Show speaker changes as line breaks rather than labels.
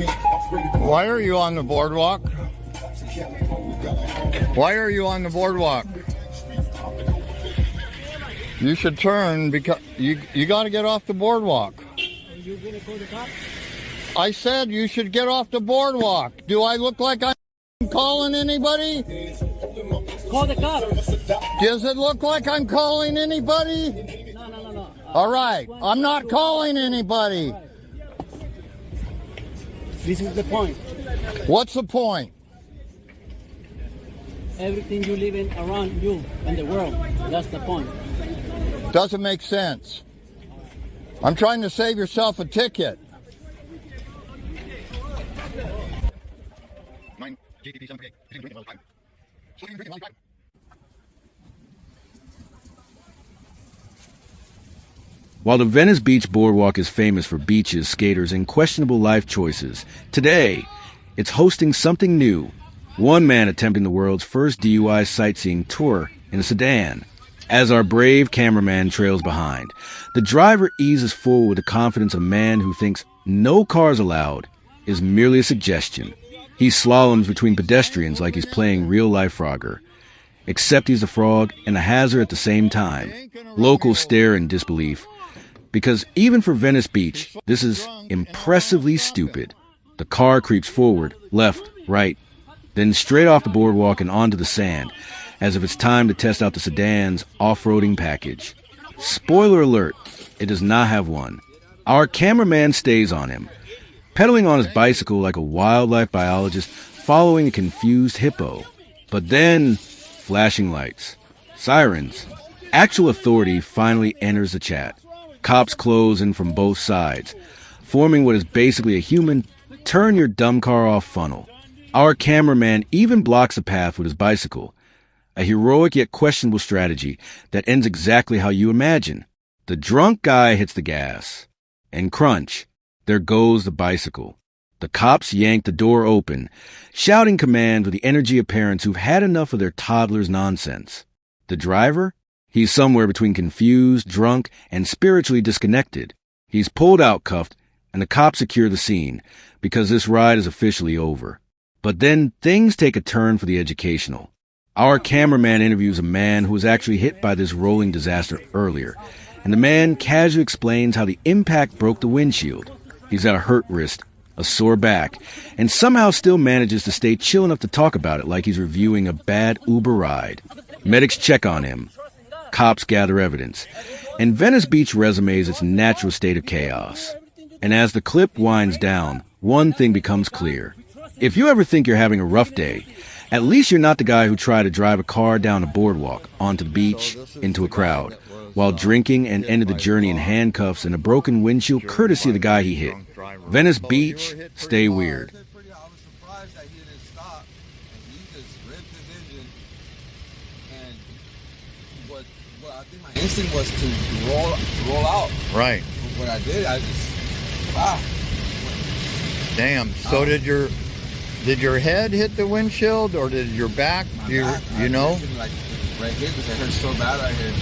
Why are you on the boardwalk? Why are you on the boardwalk? You should turn because you got to get off the boardwalk.
You gonna call the cops?
I said you should get off the boardwalk. Do I look like I'm calling anybody?
Call the cops.
Does it look like I'm calling anybody?
No.
All right, I'm not calling anybody.
This is the point.
What's the point?
Everything you live in around you and the world. That's the point.
Doesn't make sense. I'm trying to save yourself a ticket.
While the Venice Beach boardwalk is famous for beaches, skaters, and questionable life choices, today it's hosting something new. One man attempting the world's first DUI sightseeing tour in a sedan. As our brave cameraman trails behind, the driver eases forward with the confidence of a man who thinks no cars allowed is merely a suggestion. He slaloms between pedestrians like he's playing real-life Frogger. Except he's a frog and a hazard at the same time. Locals stare in disbelief. Because even for Venice Beach, this is impressively stupid. The car creeps forward, left, right, then straight off the boardwalk and onto the sand, as if it's time to test out the sedan's off-roading package. Spoiler alert, it does not have one. Our cameraman stays on him, pedaling on his bicycle like a wildlife biologist following a confused hippo. But then, flashing lights, sirens. Actual authority finally enters the chat. Cops close in from both sides, forming what is basically a human turn your dumb car off funnel. Our cameraman even blocks the path with his bicycle. A heroic yet questionable strategy that ends exactly how you imagine. The drunk guy hits the gas. And crunch, there goes the bicycle. The cops yank the door open, shouting commands with the energy of parents who've had enough of their toddler's nonsense. The driver? He's somewhere between confused, drunk, and spiritually disconnected. He's pulled out cuffed, and the cops secure the scene, because this ride is officially over. But then things take a turn for the educational. Our cameraman interviews a man who was actually hit by this rolling disaster earlier, and the man casually explains how the impact broke the windshield. He's got a hurt wrist, a sore back, and somehow still manages to stay chill enough to talk about it like he's reviewing a bad Uber ride. Medics check on him. Cops gather evidence, and Venice Beach resumes its natural state of chaos. And as the clip winds down, one thing becomes clear. If you ever think you're having a rough day, at least you're not the guy who tried to drive a car down a boardwalk, onto the beach, into a crowd, while drinking and ended the journey in handcuffs and a broken windshield courtesy of the guy he hit. Venice Beach, stay weird.
I think my instinct was to roll out.
Right.
What I did, I just
Damn. So did your head hit the windshield, or did your back? You know?
Like right here because it hurt so bad right here.